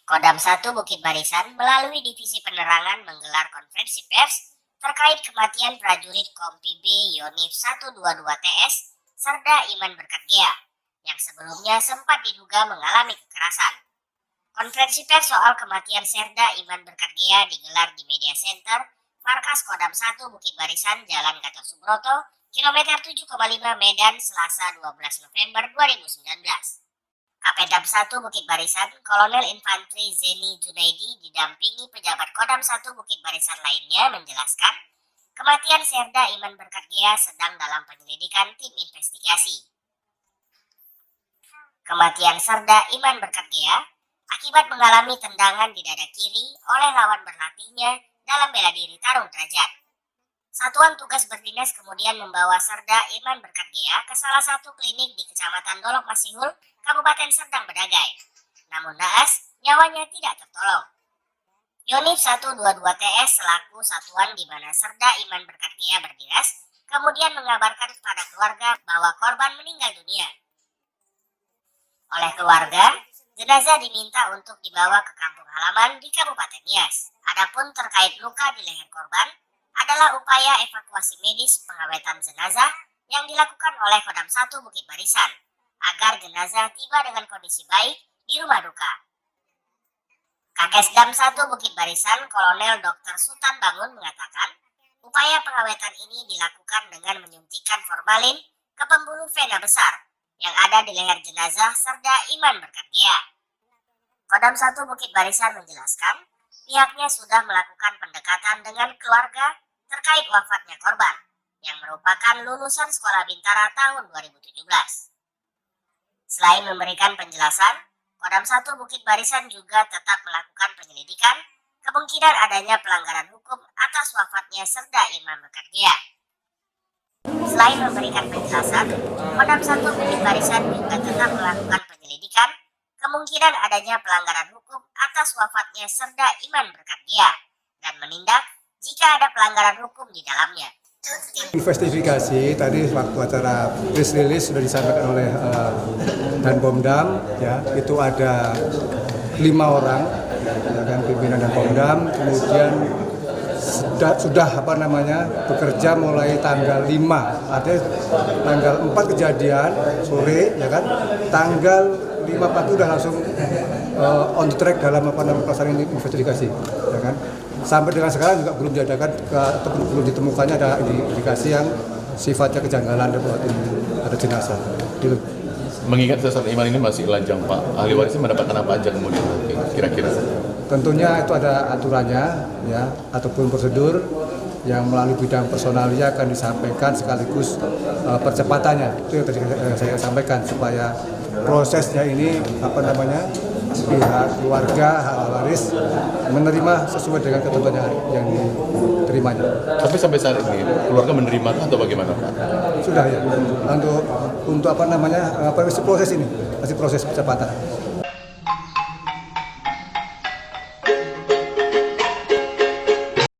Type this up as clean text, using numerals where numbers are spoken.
Kodam 1 Bukit Barisan melalui Divisi Penerangan menggelar konferensi pers terkait kematian prajurit Kompi B Yonif 122 TS Serda Iman Berkat Gea yang sebelumnya sempat diduga mengalami kekerasan. Konferensi pers soal kematian Serda Iman Berkat Gea digelar di Media Center Markas Kodam 1 Bukit Barisan Jalan Gatot Subroto, kilometer 7,5 Medan, Selasa 12 November 2019. Kapedam 1 Bukit Barisan, Kolonel Infantri Zeni Junaidi didampingi pejabat Kodam 1 Bukit Barisan lainnya menjelaskan, kematian Serda Iman Berkat Gea sedang dalam penyelidikan tim investigasi. Kematian Serda Iman Berkat Gea akibat mengalami tendangan di dada kiri oleh lawan berlatihnya dalam bela diri tarung derajat. Satuan tugas berdinas kemudian membawa Serda Iman Berkat Gea ke salah satu klinik di Kecamatan Dolok Masihul, Kabupaten Serdang Bedagai. Namun naas, nyawanya tidak tertolong. Yonif 122 TS selaku satuan di mana Serda Iman Berkat Gea berdinas, kemudian mengabarkan kepada keluarga bahwa korban meninggal dunia. Oleh keluarga, jenazah diminta untuk dibawa ke kampung halaman di Kabupaten Nias. Adapun terkait luka di leher korban, adalah upaya evakuasi medis pengawetan jenazah yang dilakukan oleh Kodam 1 Bukit Barisan agar jenazah tiba dengan kondisi baik di rumah duka. Kakesdam 1 Bukit Barisan Kolonel Dr. Sultan Bangun mengatakan, upaya pengawetan ini dilakukan dengan menyuntikkan formalin ke pembuluh vena besar yang ada di leher jenazah Serda Iman Berkat Gea. Kodam 1 Bukit Barisan menjelaskan, pihaknya sudah melakukan pendekatan dengan keluarga terkait wafatnya korban yang merupakan lulusan Sekolah Bintara tahun 2017. Selain memberikan penjelasan, Kodam 1 Bukit Barisan juga tetap melakukan penyelidikan kemungkinan adanya pelanggaran hukum atas wafatnya Serda Iman Berkat Gea. Selain memberikan penjelasan, Kodam 1 Bukit Barisan juga tetap melakukan penyelidikan kemungkinan adanya pelanggaran hukum atas wafatnya Serda Iman Berkat Gea dan menindak jika ada pelanggaran hukum di dalamnya. Investigasi tadi waktu acara press release sudah disampaikan oleh Danpomdam, ya itu ada 5 orang, ya kan, pimpinan Danpomdam, kemudian sudah bekerja mulai tanggal 5, artinya tanggal 4 kejadian sore, ya kan, tanggal 5 pagi udah langsung on the track dalam pelaksanaan investigasi, ya kan. Sampai dengan sekarang juga belum diadakan atau belum ditemukannya ada indikasi yang sifatnya kejanggalan ada jenazah. Mengingat Serda Iman ini masih lajang, Pak, ahli warisnya mendapatkan apa aja kemudian kira-kira? Tentunya itu ada aturannya, ya, ataupun prosedur yang melalui bidang personalia akan disampaikan sekaligus percepatannya. Itu yang tadi saya sampaikan supaya prosesnya ini pihak keluarga hak waris menerima sesuai dengan ketentuan yang diterimanya. Tapi sampai saat ini keluarga menerima atau bagaimana, Pak? Sudah, ya. Untuk proses ini masih proses percepatan.